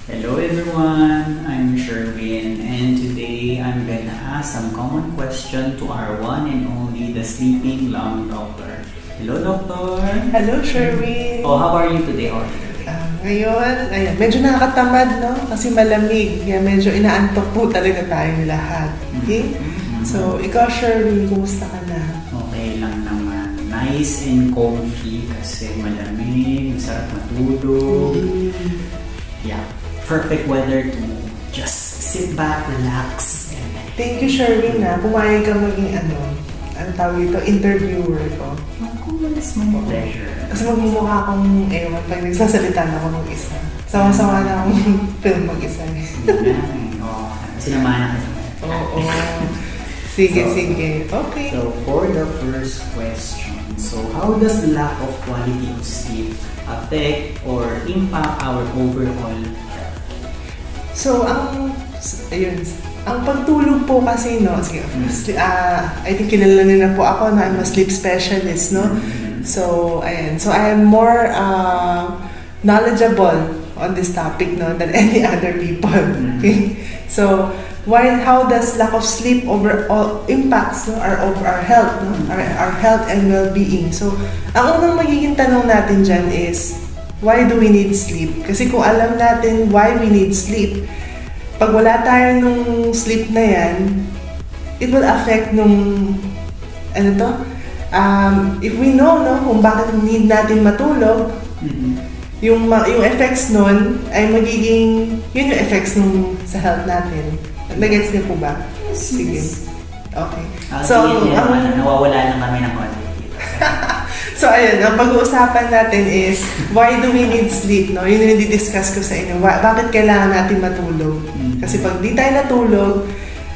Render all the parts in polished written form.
Hello everyone, I'm Sherwin and today I'm gonna ask some common question to our one and only the sleeping lung doctor. Hello doctor! Hello, Sherwin. Oh, how are you today? Ngayon, ayan, medyo nakakatamad, no? Kasi malamig. Kaya medyo inaantok po talaga tayong lahat. Okay? So, ikaw, Sherwin, kumusta ka na? Okay lang naman. Nice and comfy kasi malamig, masarap matulog. Yeah, perfect weather to just sit back, relax. Thank you, Sherwin, na pumayag ka maging ang tawag ito, interviewer ko. Of course, my pleasure. Kasi magmumukha akong ewan pag nagsasalita na ako mag-isa. Sawa-sawa na akong film mag-isa. Oo, sinamahan na kasi. Oo. Sige. Okay. So, for the first question, so how does the lack of quality of sleep affect or impact our overall health? So, ang pagtulog po kasi, no, sige, I think kilala niyo na po ako na I'm a sleep specialist, no? So, ayan. So, I am more knowledgeable on this topic, no, than any other people. Okay? So, how does lack of sleep overall impacts, no, our health, no? Our health and well-being. So, ang unang magiging tanong natin dyan is, why do we need sleep? Kasi kung alam natin why we need sleep, pag wala tayo nung sleep na yan, it will affect nung, if we know, no, kung bakit need natin matulog, yung effects nun ay magiging, yun yung effects nung sa health natin. Nagets niyo po ba? Yes. Sige. Okay. Nawawala lang kami ng konti. So, ayun, ang pag-uusapan natin is, why do we need sleep, no? Yun yung di-discuss ko sa inyo. Bakit kailangan natin matulog? Kasi pag di tayo natulog,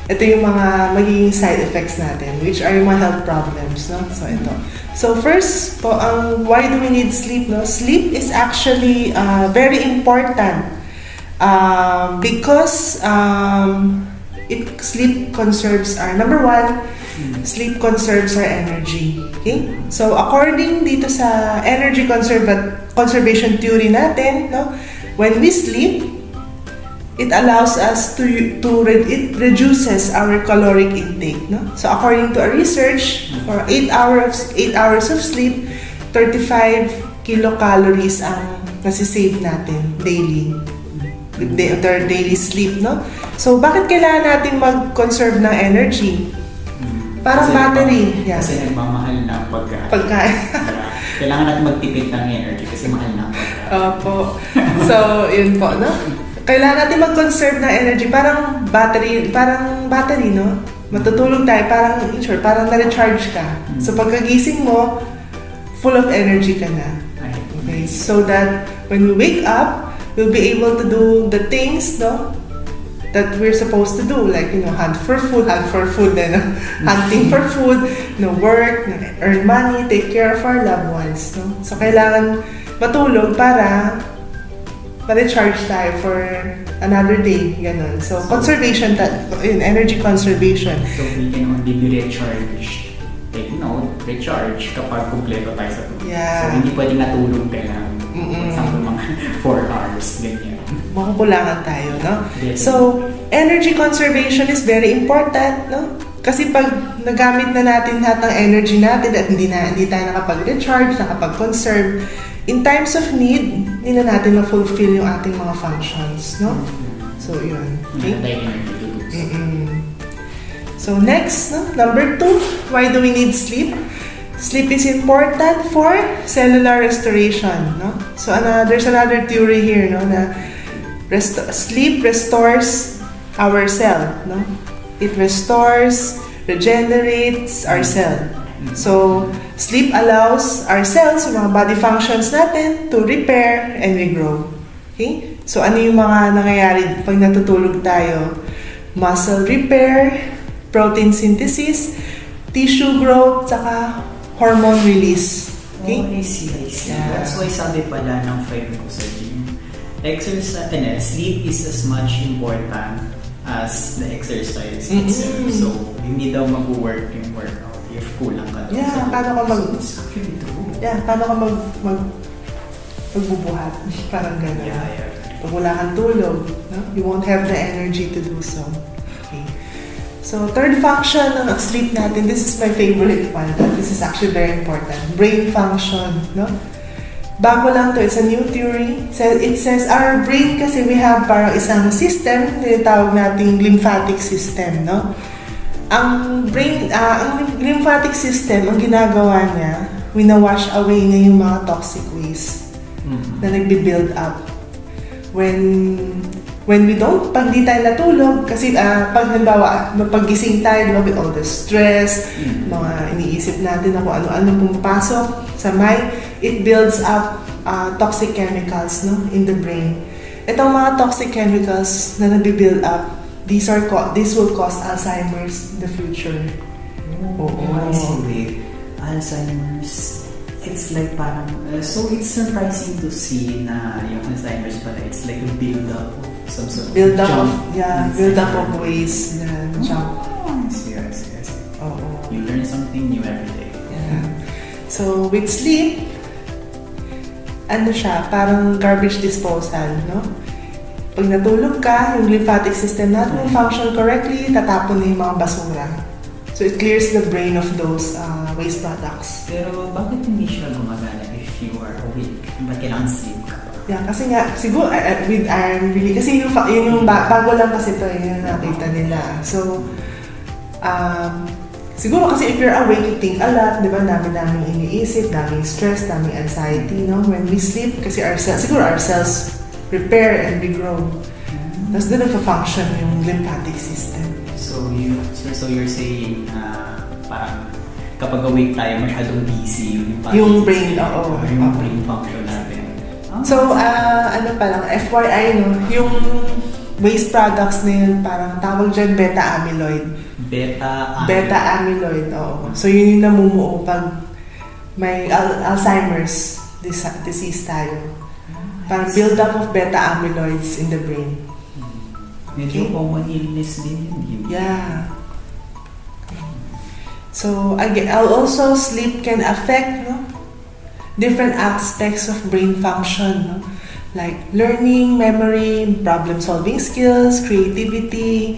ito yung mga magiging side effects natin, which are yung mga health problems, no? So, ito. So, first po, why do we need sleep, no? Sleep is actually very important because sleep conserves our, number one, sleep conserves our energy. Okay? So, according dito sa energy conservation theory natin, no, when we sleep, it allows us it reduces our caloric intake. No? So, according to a research, for 8 hours of sleep, 35 kilocalories ang nasisave natin daily. With their daily sleep, no? So, bakit kailangan natin mag-conserve ng energy? Parang battery. Kasi nagmamahal na pagkain. Kailangan natin magtipid ng energy kasi mahal na pagkain. Opo. So, yun po, no? Kailangan natin mag-conserve ng energy. Parang battery, no? Matutulog tayo, parang na-recharge ka. So, pagkagising mo, full of energy ka na. Okay? So that when we wake up, we'll be able to do the things, no, that we're supposed to do, like, hunt for food, hunting for food, work, earn money, take care of our loved ones, no. So kailangan matulog para ma-recharge tayo for another day, ganun. So conservation, energy conservation. So we can only be recharged. Recharge kapag kumpleto tayo sa tulog. Yeah. So hindi pwedeng natulog ka lang. For example, mga 4 hours, ganyan. Makukulangan tayo, no? Yes. So, energy conservation is very important, no? Kasi pag nagamit na natin lahat ng energy natin at hindi tayo nakapag-recharge, nakapag-conserve, in times of need, hindi na natin ma-fulfill yung ating mga functions, no? So, yun. Okay? So, next, no? Number 2, why do we need sleep? Sleep is important for cellular restoration, no? So, there's another theory here, no, na sleep restores our cell, no? It restores, regenerates our cell. So, sleep allows our cells, yung mga body functions natin, to repair and regrow. Okay? So, ano yung mga nangyayari pag natutulog tayo? Muscle repair, protein synthesis, tissue growth, saka hormone release. Okay? Oh, I see. Yeah. That's why sabi pala ng friend ko sa gym, sleep is as much important as the exercise itself. So, hindi daw mag-work yung workout if kulang ka daw. Yeah, paano ka magbubuhat? Parang gano'n. Yeah. Pag wala kang tulog, no? You won't have the energy to do so. Okay. So, third function ng sleep natin, this is my favorite one. This is actually very important. Brain function, no? Bago lang to, it's a new theory. It says, our brain kasi we have parang isang system, tinatawag nating lymphatic system, no? Ang lymphatic system, ang ginagawa niya, wina-wash away niya yung mga toxic waste na nagbi-build up. When we don't, pag di tayo natulog, kasi pag halimbawa, pag-gising tayo, with all the stress, mga iniisip natin na kung ano-ano pumapasok sa mind, it builds up toxic chemicals, no, in the brain. Itong mga toxic chemicals na nabibuild up, this will cause Alzheimer's in the future. I see. Alzheimer's. It's like parang, so it's surprising to see na yung Alzheimer's pala, it's like a build-up of some sort of build-up of waste na jump. I see. You learn something new every day. Yeah. So, with sleep, ano siya, parang garbage disposal, no? Pag natulog ka, yung lymphatic system natin will function correctly, tatapon na yung mga basura. So, it clears the brain of those waste products. Pero bakit hindi siya gumagana if you are awake? Ba't kailangan sleep ka pa? Yeah, kasi nga, siguro, kasi yung bago lang kasi ito, yung nakita nila. So, siguro kasi if you're awake, you think a lot, di ba? Daming iniisip, daming stress, daming anxiety, no? When we sleep, kasi our cells repair and regrow. Tapos doon nagpa-function yung lymphatic system. So you're saying parang kapag awake tayo masyadong busy yung brain, yung brain function natin. So ano pa lang, FYI, no, yung waste products na yun, parang tawag dyan beta-amyloid. Beta-amyloid, oo. So yun yung namumuo pag may Alzheimer's disease tayo. Parang build up of beta-amyloids in the brain. Medyo common illness din yun. Yeah. So again, also sleep can affect, no, different aspects of brain function, no? Like learning, memory, problem-solving skills, creativity,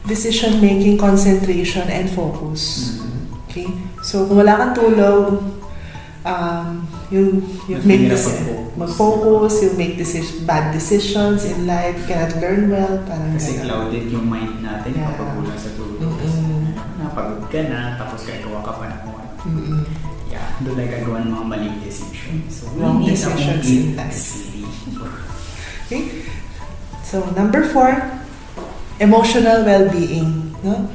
decision-making, concentration, and focus. Okay? So kung wala kang tulog, you make mag-focus, you make bad decisions in life, cannot learn well, parang kasi clouded yung mind natin kapag wala sa tulog. Napagod ka na, tapos gagawa ka pa ng mga doon ay gagawa ng mga maling decisions. So, wrong decisions in life. Okay? So, number 4, emotional well-being. No?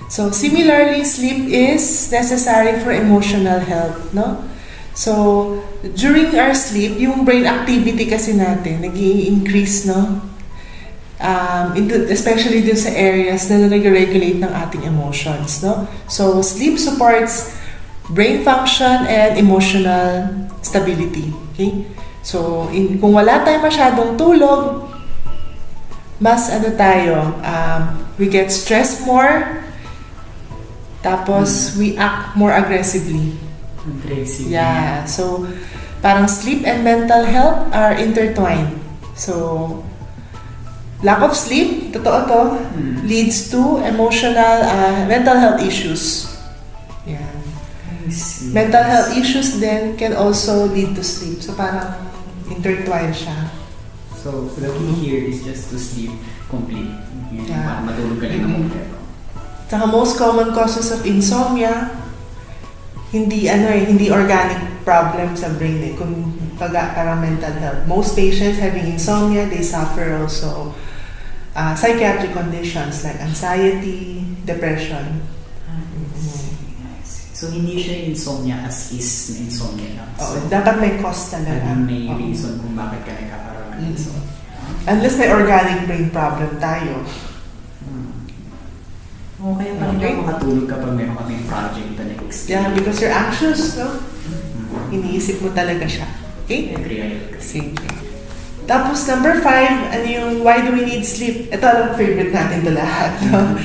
So, similarly, sleep is necessary for emotional health. No? So, during our sleep, yung brain activity kasi natin, nag-i-increase, no? Especially dun sa areas na nag-regulate ng ating emotions, no? So, sleep supports brain function and emotional stability. Okay? So, kung wala tayong masyadong tulog, mas we get stressed more, tapos we act more aggressively. Yeah. So, parang sleep and mental health are intertwined. So, lack of sleep, totoo to, leads to mental health issues. Yeah. Mental health issues then can also lead to sleep. So, parang intertwined siya. So, the key here is just to sleep complete. Para matulog ka lang ng kompleto. Saka most common causes of insomnia, hindi organic problem sa brain kung parang mental health. Most patients having insomnia, they suffer also psychiatric conditions like anxiety, depression. So hindi siya insomnia as is na insomnia lang. So, dapat may cause talaga. May reason kung bakit ka nagkakaroon ng insomnia. Unless may organic brain problem tayo. Okay, parang makatulog kapag meron kaming project na next. Yeah, because you're anxious, no? Iniisip mo talaga siya. Okay? Sige. Tapos number 5, ano yung why do we need sleep? Ito ang favorite natin to lahat, no?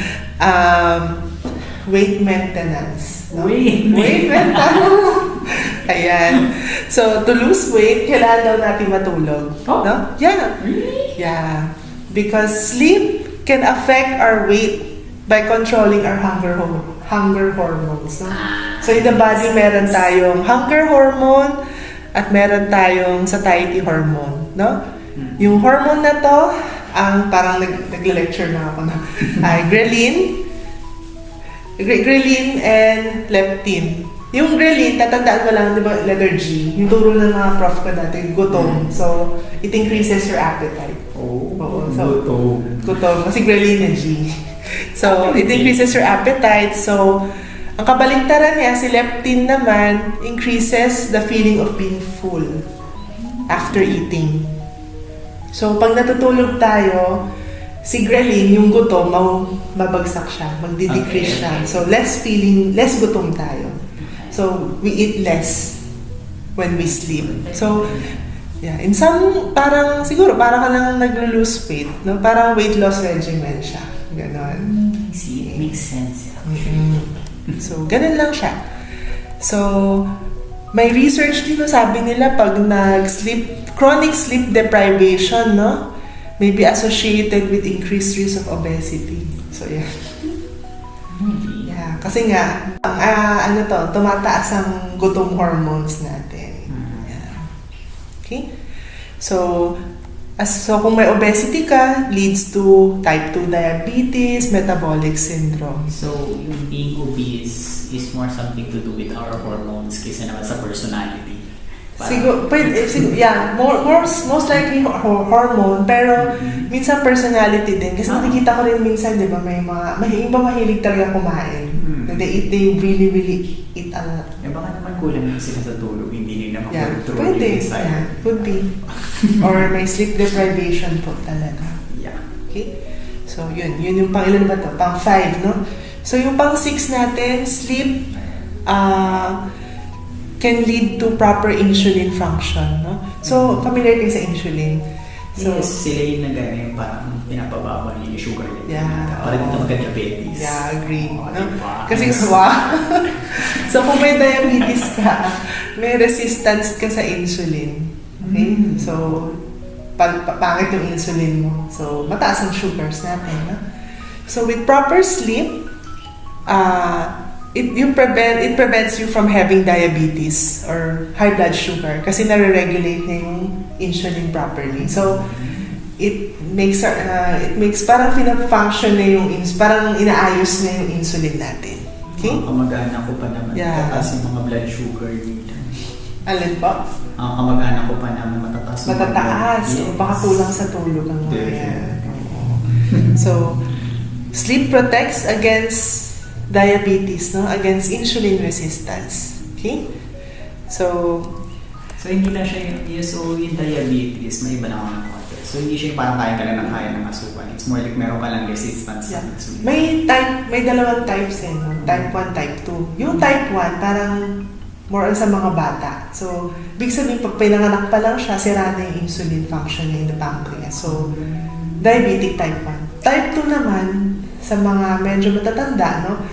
Weight maintenance. No? Weight maintenance. Ayan. So, to lose weight, kailangan daw natin matulog. Oh. No? Yeah. Really? Yeah. Because sleep can affect our weight by controlling our hunger hormones. No? So, in the body, meron tayong hunger hormone at meron tayong satiety hormone. No? Yung hormone na to, ang parang nag-lecture na ako na, ay ghrelin and leptin. Yung ghrelin, tatandaan mo lang, di ba, letter G, yung turo ng mga prof ko dati, gutom. So, it increases your appetite. Oo, so, gutom. Kasi ghrelin and G. So, it increases your appetite. So, ang kabaligtaran niya, si leptin naman, increases the feeling of being full after eating. So, pag natutulog tayo, si ghrelin, yung gutom, mabagsak siya, magdi-decrease siya. So, less gutom tayo. So, we eat less when we sleep. So, yeah, in some, siguro, parang ka lang nag-lose weight, no? Parang weight loss regimen siya. Ganon. See, it makes sense. So, ganun lang siya. So, may research din, no, sabi nila, pag chronic sleep deprivation, no, may be associated with increased risk of obesity. So, yeah. Yeah, kasi nga, tumataas ang gutom hormones natin. Yeah. Okay? So, kung may obesity ka, leads to type 2 diabetes, metabolic syndrome. So, yung being obese is more something to do with our hormones kaysa naman sa personality. Siguro, yeah, most likely hormone, pero minsan personality din. Kasi nakikita ko rin minsan, di ba, may iba mahilig talaga kumain. They really eat a lot. Baka naman kulang lang sila sa tulog, hindi nila mag-control yung desire. Yeah, could be. Or may sleep deprivation po talaga. Yeah. Okay? So, yun yung pang ilan ba to? Pang 5, no? So, yung pang 6 natin, sleep, can lead to proper insulin function, no? So, familiar kayo sa insulin. So, yes, sila yung yung parang pinapababa niya yung sugar level. Yeah. Para dito magka-diabetes. Yeah, agree. Oh, no? diba? Kasi, wow. So, kung may diabetes ka, may resistance ka sa insulin. Okay? So, pangit yung insulin mo. So, mataas ang sugars natin, no? So, with proper sleep, it prevents you from having diabetes or high blood sugar kasi nare-regulate na yung insulin properly. So, it makes parang function na yung parang inaayos na yung insulin natin. Okay? Ang kamag-anak ko pa naman, matataas yung mga blood sugar nila. Alin po? Ang kamag-anak ko pa naman matataas. Yes. O baka kulang sa tulog ang mga yan. So, sleep protects against diabetes, no? Against insulin resistance. Okay? So hindi na siya yung diabetes, may iba na ako ng So, hindi siya yung parang kaya ka lang ng kaya ng asukal. It's more like meron ka lang resistance sa insulin. May dalawang types no? Type 1, type 2. Yung type 1, parang more on sa mga bata. So, big sabihin, pag pinanganak pa lang siya, sira na yung insulin function in the pancreas. So, diabetic type 1. Type 2 naman, sa mga medyo matatanda, no?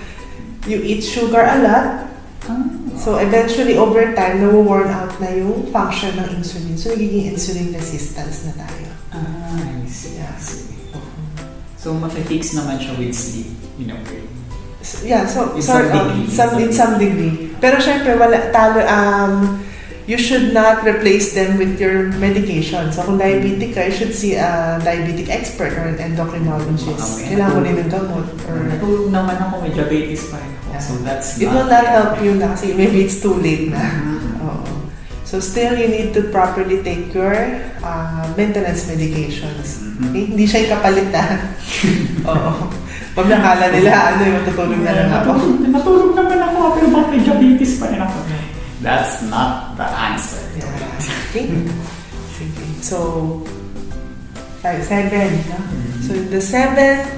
You eat sugar a lot. So, eventually, over time, nawo-worn out na yung function ng insulin. So, nagiging insulin resistance na tayo. I see. Yeah. So, ma-fix naman siya with sleep, in a way. Yeah, so, in some degree. Pero, syempre, you should not replace them with your medication. So, kung diabetic ka, you should see a diabetic expert or an endocrinologist. Kailangan mo rin ng gamot. Natulog naman ako, may diabetes pa rin ako. Yeah. So, that's it will not help you na kasi maybe it's too late na. So, still, you need to properly take your maintenance medications. Okay? Hindi siya yung kapalit na. Oo. Pag nakala nila, matutulog na lang ako. Natulog naman ako, pero bakit may diabetes pa rin ako? That's not the answer. Yeah. Okay. So, 7. No? So, the 7th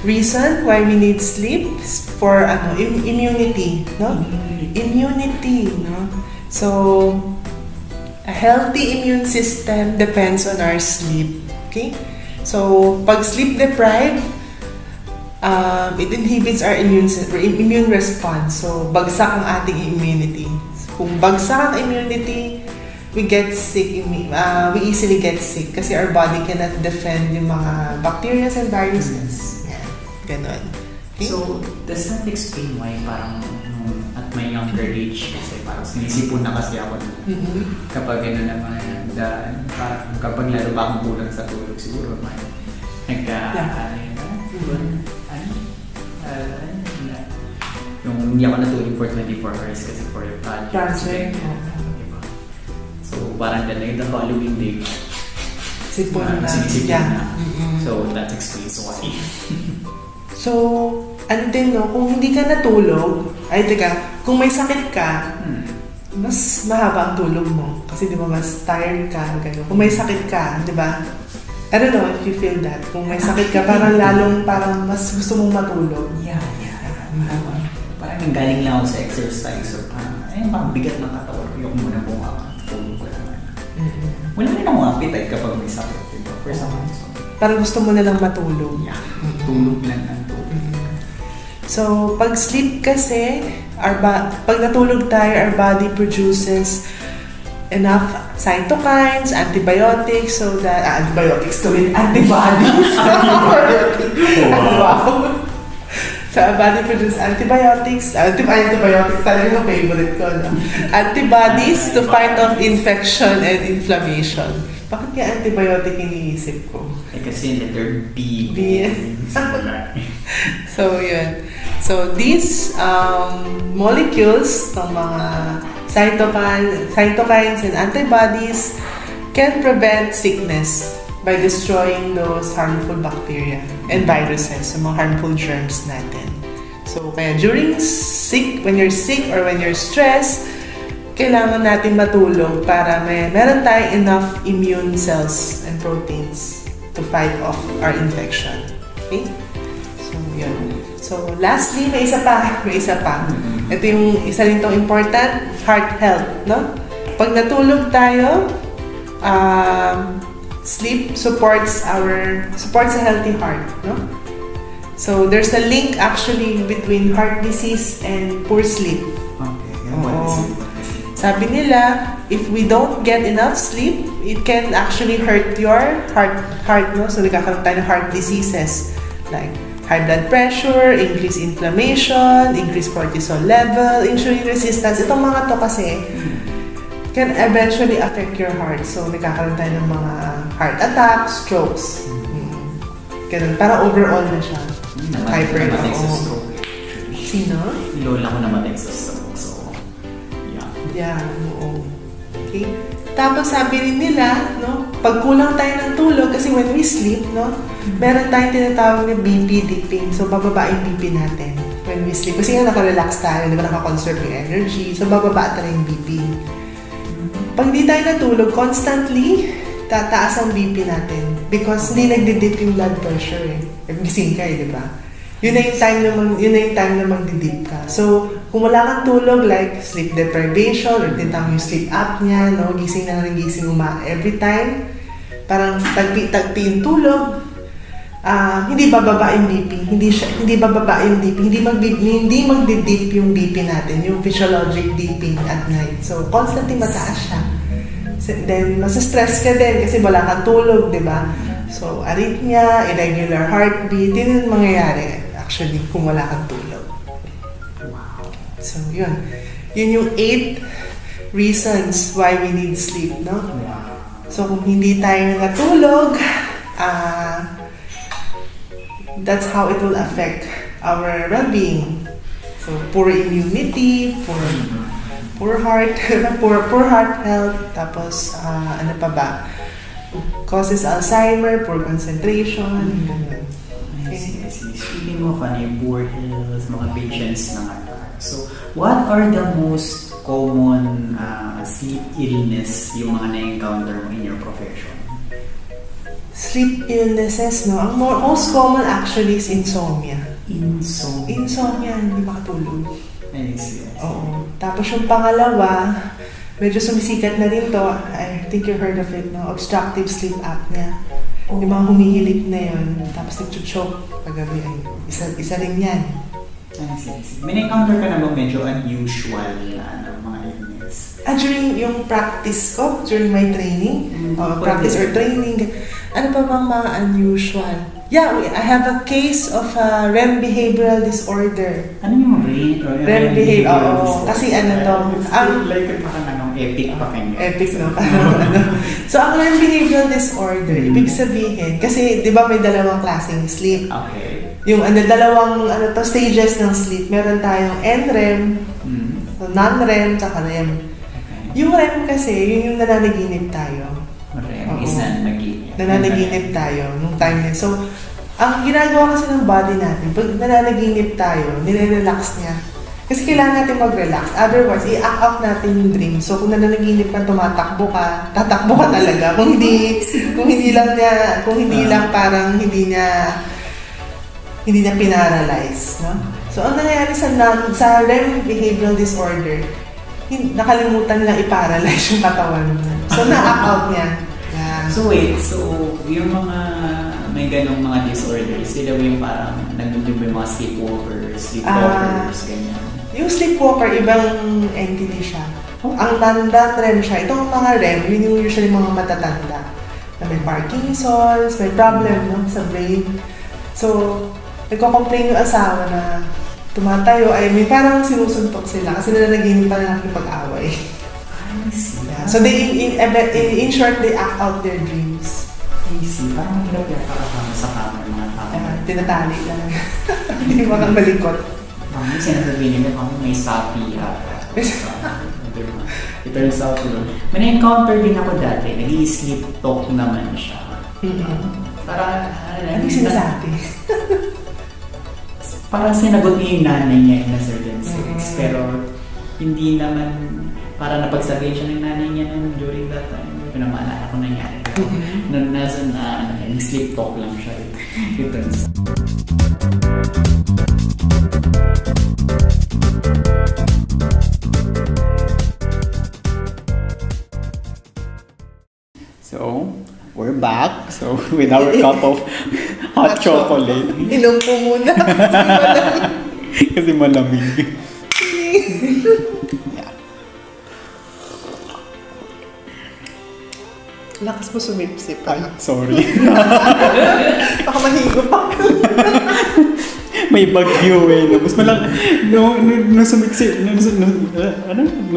reason why we need sleep is for immunity. No? Immunity. No? So, a healthy immune system depends on our sleep. Okay? So, pag sleep deprived, it inhibits our immune response. So, bagsak ang ating immunity. Kung bagsak ang immunity, we get sick, we easily get sick kasi our body cannot defend yung mga bacteria and viruses. Yan, ganon. Okay? So, does that explain why parang at my younger age, kasi parang sinisipon na kasi ako kapag ano naman, parang kapag lalo ba akong kulang sa tulog, siguro may yung hindi ako natulog for 24 hours kasi for your project. So, parang the following day, sipon na. Sinisipon na. So, that explains why. So, ano din no, kung hindi ka natulog, kung may sakit ka, mas mahaba ang tulog mo. Kasi di ba, mas tired ka, gano'n. Kung may sakit ka, di ba? I don't know if you feel that. Kung may sakit ka, parang mas gusto mong matulog. Yeah. Parang nanggaling lang ako sa exercise. So, parang bigat ng katawan. Yung muna po tulog ko naman. Wala rin akong appetite kapag may sakit. Diba? For some reason. Parang gusto mo na lang matulog. Yeah. Tulog lang ang tulog. So, pag sleep kasi, pag natulog tayo, our body produces enough cytokines, antibiotics, so that, antibiotics to win, antibodies. Wow. So, our body produces antibiotics, antibiotics talaga yung favorite ko, no? Antibodies to fight off infection and inflammation. Bakit kaya antibiotic iniisip ko? Kasi letter B. So, yun. So, these molecules, ng mga cytokines and antibodies can prevent sickness by destroying those harmful bacteria and viruses, mga harmful germs natin. So, kaya when you're sick or when you're stressed, kailangan natin matulog para meron tayong enough immune cells and proteins to fight off our infection. Okay? So, yun. So, lastly, may isa pa. Ito yung isa rin tong important, heart health, no? Pag natulog tayo, sleep supports a healthy heart, no? So, there's a link actually between heart disease and poor sleep. Okay. Sabi nila, if we don't get enough sleep, it can actually hurt your heart, no? So, nagkakaroon tayo ng heart diseases like high blood pressure, increased inflammation, increased cortisol level, insulin resistance. Itong mga to kasi can eventually affect your heart. So, nagkakaroon tayo ng mga heart attacks, strokes. Ganun. Para overall na siya. Namatay sa stroke. Sino? Lola ko namatay sa stroke. So, yeah. Oo. Okay? Tapos sabi rin nila, no, pag kulang tayo ng tulog, kasi when we sleep, no, meron tayong tinatawag na BP dipping. So, bababa yung BP natin when we sleep. Kasi nga nakarelax tayo, di ba, nakakonserve yung energy. So, bababa talaga yung BP. Pag di tayo natulog, constantly, tataas ang BP natin. Because hindi nagdidip yung blood pressure eh. Gising ka eh, di ba? Yun na yung time na magdidip ka. So, kung wala kang tulog, like sleep deprivation, or tinatawag yung sleep apnea, no? Gising na gising every time, parang tagpi yung tulog, hindi bababa yung BP, hindi bababa yung BP, hindi magdidip yung BP natin, yung physiologic dipping at night. So, constantly mataas siya. Then, masa-stress ka din kasi wala kang tulog, di ba? So, arrhythmia, irregular heartbeat, yun yung mangyayari actually kung wala kang tulog. wow. So, yun. Yun yung 8 reasons why we need sleep, no? Wow. So, kung hindi tayo natulog, that's how it will affect our well-being. So, poor immunity, poor heart, poor heart health, tapos, ano pa ba? Causes Alzheimer, poor concentration, ganun. I see. Speaking of poor health, mga patients naman. So, what are the most common sleep illness yung mga na-encounter mo in your profession? Sleep illnesses, no? Ang most common actually is insomnia. Insomnia, hindi makatulog. I see. Oo. Tapos yung pangalawa, medyo sumisikat na rin to. I think you heard of it, no? Obstructive sleep apnea. Yung mga humihilik na yun, tapos nag-choke paggabi. Isa rin yan. I see. May na-encounter ka na ba medyo unusual na mga illness? during yung practice ko, during my training, practice or training, ano pa bang mga unusual? Yeah, I have a case of REM behavioral disorder. Ano yung REM? REM behavioral, oo. Kasi ano to, like parang anong epic pa kayo. epic, no? So, ang REM behavioral disorder, ibig sabihin, kasi di ba may dalawang klaseng sleep? Okay. Yung dalawang stages ng sleep, meron tayong NREM, non-REM, tsaka REM. Yung REM kasi, yun yung nananaginip tayo. REM is nananaginip tayo nung time niya. So, ang ginagawa kasi ng body natin, pag nananaginip tayo, nire-relax niya. Kasi kailangan natin mag-relax. Otherwise, i-act out natin yung dream. So, kung nananaginip ka, tumatakbo ka, tatakbo ka talaga. Kung hindi lang parang hindi niya pinaralyze, no? So, ang nangyayari sa REM behavioral disorder, nakalimutan nilang i-paralyze yung katawan niya. So, na-act out niya. Yeah. So wait, yung mga may ganong mga disorders, sila yung parang nandun yung mga sleepwalkers, ganyan. Yung sleepwalker, ibang entity siya. Ang non-REM siya. Itong mga REM, yun yung usually mga matatanda na may Parkinson's, may problem no, sa brain. So, nagko-complain yung asawa na tumatayo ay may parang sinusuntok sila kasi nananaginip pa na nakikipag-away. I see. So in short, they act out their dreams. I see. Parang hirap yan para sa camera mga tao. Tinatali lang. Hindi mo kang malikot. Parang sinasabihin nila parang may sapi yata. It turns out may na-encounter din ako dati. Nag-i-sleep talk naman siya. Para, ano yung sinasabi? Parang sinagot niya yung nanay niya in a certain sense. Pero hindi naman para napagsabihin siya ng nanay niya during that time. Pinamaalala ko nangyari. Nasa sleep talk lang siya. It turns out. So, we're back. So, with our cup of hot chocolate. Inom po muna. Kasi malamig. Lakas mo sumipsip pa. Sorry. Baka mahigop ako. May bagyo eh. Tapos malang, nung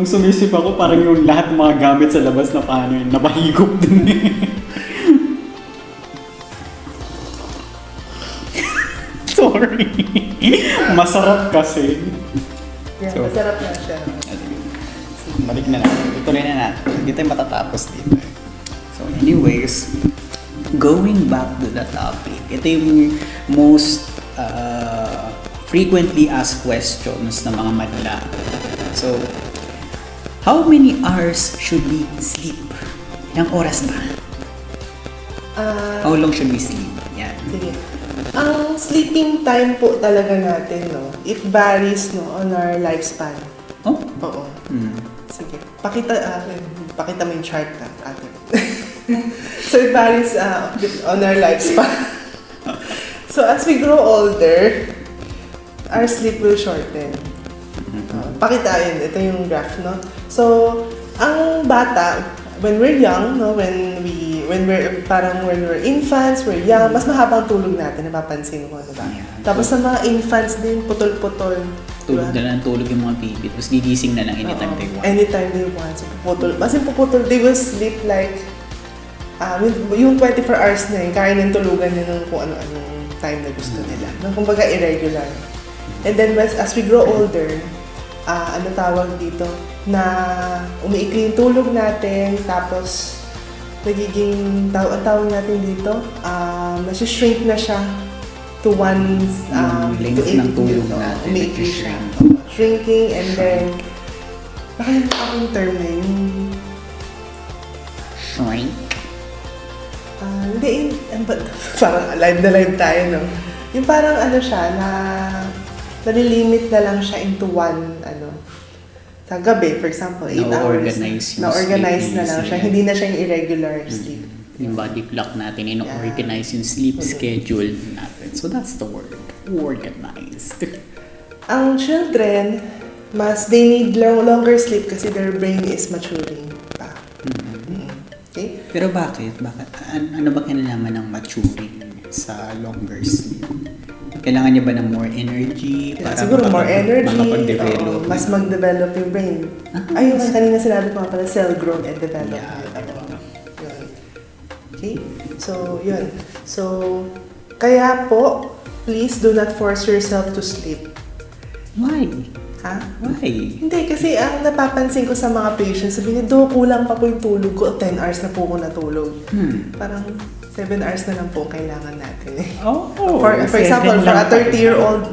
sumisip ako, parang yung lahat ng mga gamit sa labas na paano yun, napahigop dun eh. Sorry. Masarap kasi. Yeah, masarap na siya. Balik na natin. Ituloy na natin. Hindi tayo matatapos dito. So anyways, going back to the topic, ito yung most frequently asked questions ng mga madla. So, how many hours should we sleep? Ilang oras ba? How long should we sleep? Yan. Sige. Ang sleeping time po talaga natin, no, it varies no, on our lifespan. Oh? Oo. Sige. Pakita mo yung chart na ate. So it varies on our lifespan. So as we grow older, our sleep will shorten. Pakita yun. Ito yung graph, no? So, ang bata, when we're young, no, when we're infants, we're young, mas mahabang tulog natin, napapansin mo, diba? Yeah. Tapos sa mga infants din, putol-putol. Tulog na lang, tulog yung mga baby. Tapos gigising na lang anytime they want. Anytime they want. So, puputol. Mas yung puputol, they will sleep like, yung 24 hours na yun, kaya nang tulugan nyo ng kung ano-anong time na gusto nila. Kumbaga irregular. And then as we grow older, ano tawag dito, na umiikli yung tulog natin, tapos nagiging, ang tawag natin dito, nasi-shrink na siya to one, length to ng tulog natin. Umiikli siya. Shrinking, and then, nakalimutan ako yung term na yun. Shrink? Hindi, parang live na live tayo, no? Yung parang ano siya, nalilimit na lang siya into one, sa gabi, for example, 8 hours. Na-organize na lang siya. Hindi na siya yung irregular sleep. Yung body clock natin, ino-organize yung sleep schedule natin. So that's the word. Organized. Ang children, they need longer sleep kasi their brain is maturing pa. Okay? Pero bakit? Ano ba kinalaman ng maturing sa longer sleep? Kailangan niya ba ng more energy? Siguro more energy, makapag-develop. mas mag-develop yung brain. Ayun, kanina sinabi ko nga pala, cell growth and development. Yeah. Yun. Okay? So, yun. So, kaya po, please do not force yourself to sleep. Why? Ha? Why? Hindi, kasi ang napapansin ko sa mga patients, sabi niya, kulang pa po yung tulog ko, 10 hours na po ko natulog. Parang 7 hours na lang po kailangan natin eh. For example, for a 30-year-old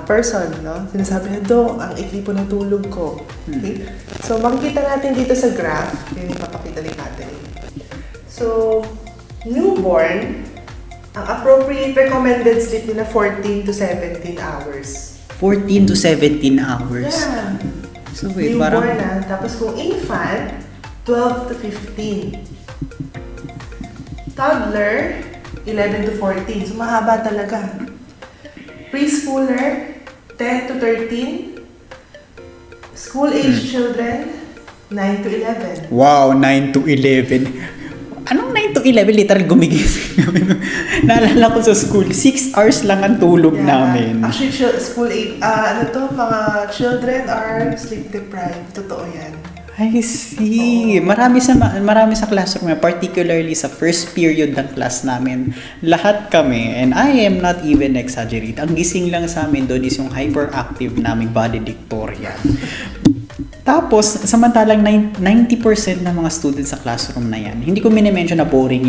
person, no? Sinasabi niya, ang ikli po ng tulog ko. Okay? So, makikita natin dito sa graph, yun yung papakita ni Catherine. So, newborn, ang appropriate recommended sleep nila 14 to 17 hours. 14 to 17 hours. Yeah. So wait, Newborn na. Tapos kung infant, 12 to 15. Toddler, 11 to 14. So mahaba talaga. Preschooler, 10 to 13. School-age children, 9 to 11. Wow, 9 to 11. Anong 9 to 11? Literal gumigising namin. Naalala ko sa school, 6 hours lang ang tulog namin. Actually, school age, mga children are sleep deprived. Totoo yan. I see. Marami sa classroom, particularly sa first period ng class namin. Lahat kami, and I am not even exaggerate. Ang gising lang sa amin doon is yung hyperactive naming valedictorian. Tapos, samantalang 90% ng mga students sa classroom na yan, hindi ko minimension na boring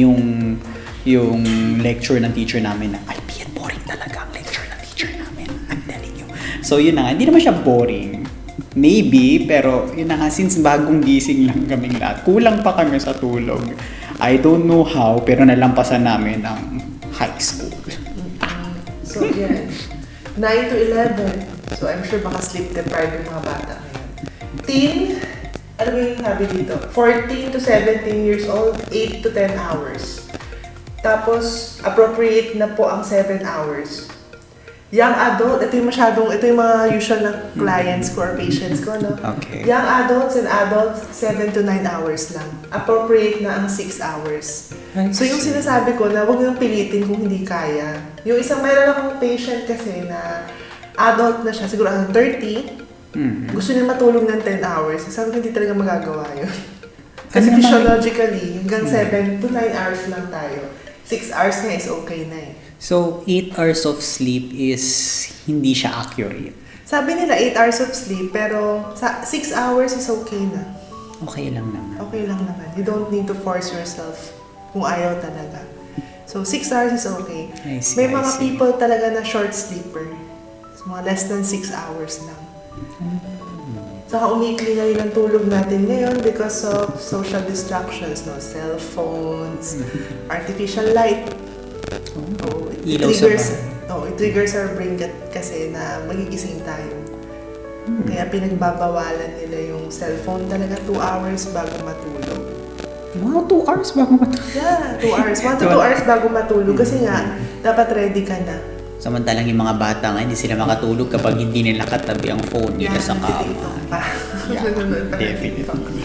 yung lecture ng teacher namin na, ay, boring talaga ang lecture ng teacher namin. I'm telling you. So, yun na nga. Hindi naman siya boring. Maybe, pero yun na nga, since bagong gising lang kaming lahat, kulang pa kami sa tulog. I don't know how, pero nalampasan namin ang high school. So, yan. 9 to 11. So, I'm sure baka sleep deprived yung mga bata ngayon. Teen, ano ba yung sabi dito? 14 to 17 years old, 8 to 10 hours. Tapos, appropriate na po ang 7 hours. Young adult, ito yung mga usual na clients ko or patients ko, no? Okay. Young adults and adults, 7 to 9 hours lang. Appropriate na ang 6 hours. So, yung sinasabi ko na huwag niyong pilitin kung hindi kaya. Yung mayroon akong patient kasi na adult na siya, siguro ang 30, gusto niya matulog ng 10 hours. Sabi ko, hindi talaga magagawa yun. Kasi physiologically, hanggang 7 to 9 hours lang tayo. 6 hours na is okay na eh. So, 8 hours of sleep is hindi siya accurate. Sabi nila 8 hours of sleep, pero 6 hours is okay na. Okay lang naman. Okay lang naman. You don't need to force yourself kung ayaw talaga. So, 6 hours is okay. I see, May mga I see. people talaga na short sleeper. So, mga less than 6 hours lang. Saka umikli na rin ang tulog natin ngayon because of social distractions, no? Cell phones, artificial light. It triggers our brain kasi na magigising tayo. Kaya pinagbabawalan nila yung cellphone talaga 2 hours bago matulog. Wow, 2 hours bago matulog? Yeah, 2 hours. 1 to 2 hours bago matulog kasi nga, dapat ready ka na. Samantalang yung mga bata nga, hindi sila makatulog kapag hindi nila katabi ang phone nila sa kama. Definitely.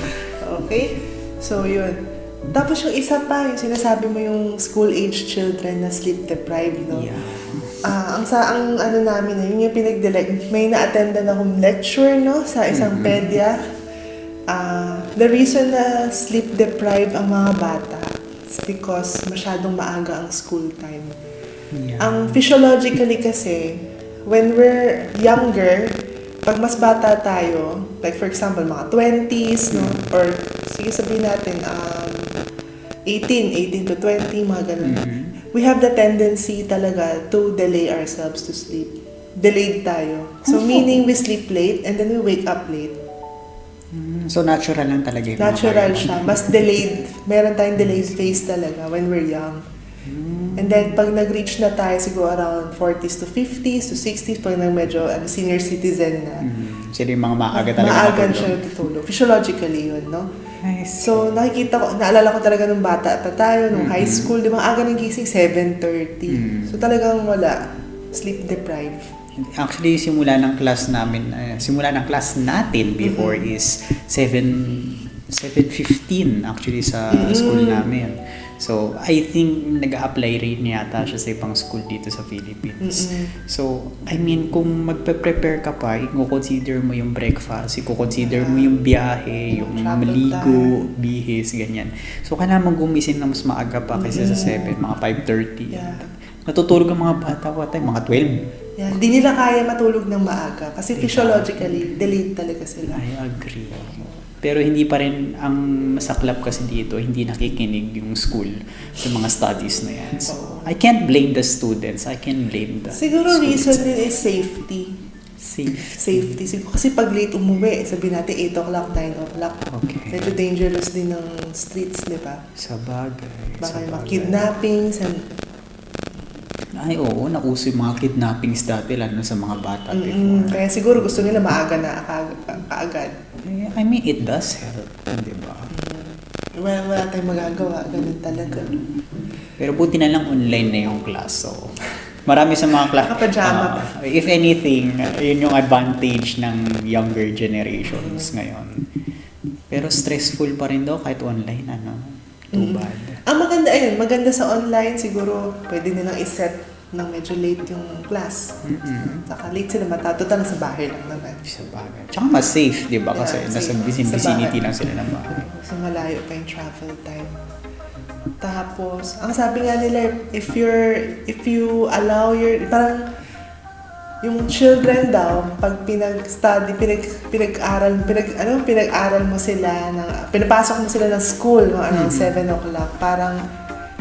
Okay? So, yun. Tapos yung isa pa, yung sinasabi mo yung school-age children na sleep deprived, no? Yeah. Ang ano namin, yun yung pinag-delect. May na-attendan akong lecture, no? Sa isang pedya. The reason na sleep deprived ang mga bata is because masyadong maaga ang school time. Yeah. Ang physiologically kasi, when we're younger, pag mas bata tayo, like for example, mga 20s, no? Or sige sabihin natin, 18 to 20, mga ganun. We have the tendency talaga to delay ourselves to sleep. Delayed tayo. So meaning we sleep late and then we wake up late. So natural lang talaga yung Natural siya. Mas delayed. Meron tayong delayed phase talaga when we're young. And then, pag nag-reach na tayo, siguro around 40s to 50s to 60s, pag medyo senior citizen na, sila yung mga maaga talaga maaga matulog. siya natutulog. Physiologically yun, no? Nice. So, naalala ko talaga nung bata pa tayo, nung high school, di ba, aga ng gising, 7:30. So, talagang wala. Sleep deprived. Actually, simula ng class natin before is 7:15 actually sa school namin. So, I think nag-a-apply rin yata siya sa ibang school dito sa Philippines. So, I mean, kung magpe-prepare ka pa, i-consider mo yung breakfast, i-consider mo yung biyahe, yung Travel maligo, bihis, ganyan. So, kailangan mong gumising na mas maaga pa kaysa sa 7, mga 5:30. Yeah. Natutulog ang mga bata, mga 12. Yeah, hindi nila kaya matulog ng maaga kasi physiologically, delayed talaga sila. I agree. Pero hindi pa rin, ang masaklap kasi dito, hindi nakikinig yung school sa mga studies na yan. So, I can't blame the students. I can blame the Siguro school reason itself. din is safety. Safety. Siguro, kasi pag late umuwi, sabihin natin 8 o'clock, 9 o'clock. Okay. Medyo dangerous din ng streets, di ba? Sa bagay. Baka sa yung mga bagay. kidnappings and Ay, oo. Nauso yung mga kidnappings dati, lalo na sa mga bata before. kaya siguro gusto nila maaga na kaagad. I mean, it does help. Di ba? Wala tayong magagawa. Ganun talaga. Pero buti na lang online na yung class. So, marami sa mga class. Nakapajama pa. If anything, yun yung advantage ng younger generations ngayon. Pero stressful pa rin daw kahit online, Too bad. Ang maganda sa online, siguro pwede nilang iset ng medyo late yung class. Saka late sila total sa bahay lang naman. Sa bagay. Tsaka mas safe, di ba? Kasi Yeah, nasa safe. vicinity Sa bahay. lang sila ng bahay. Kasi malayo pa yung travel time. Tapos, ang sabi nga nila, if you allow parang yung children daw, pag pinag-aral mo sila, pinapasok mo sila ng school, around 7 o'clock, parang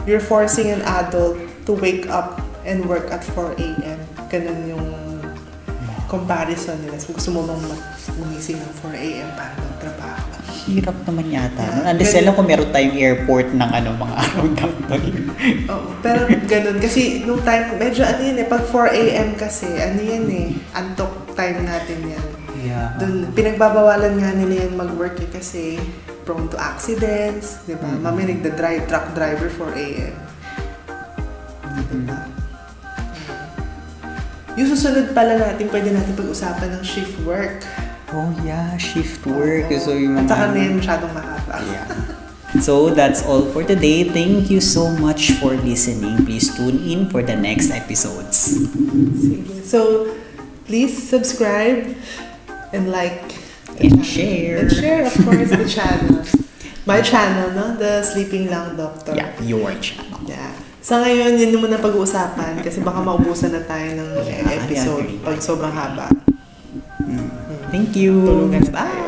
you're forcing an adult to wake up and work at 4 a.m. Ganun yung comparison nila. So, gusto mo bang gumising ng 4 a.m. para magtrabaho? Hirap naman yata. Yeah. Unless alam ko meron tayong airport ng mga araw dapat. Oo, pero ganun. Kasi nung time, medyo pag 4 a.m. kasi, antok time natin yan. Yeah. Dun, pinagbabawalan nga nila yan mag-work kasi prone to accidents, di ba? Mami nagda-drive, truck driver 4 a.m. Diba? Yung susunod pala natin, pwede natin pag-usapan ng shift work. Oh yeah, shift work. So yung At saka mga... na yan masyadong mahaba. Yeah. So that's all for today. Thank you so much for listening. Please tune in for the next episodes. Sige. So, please subscribe and like And share. And share, of course, the channel. My channel, no? The Sleeping Lang Doctor. Yeah, your channel. Yeah. Sa ngayon, yun muna pag-uusapan kasi baka maubusan na tayo ng Yeah, I episode agree. pag sobrang haba. Thank you. Tulugan na tayo.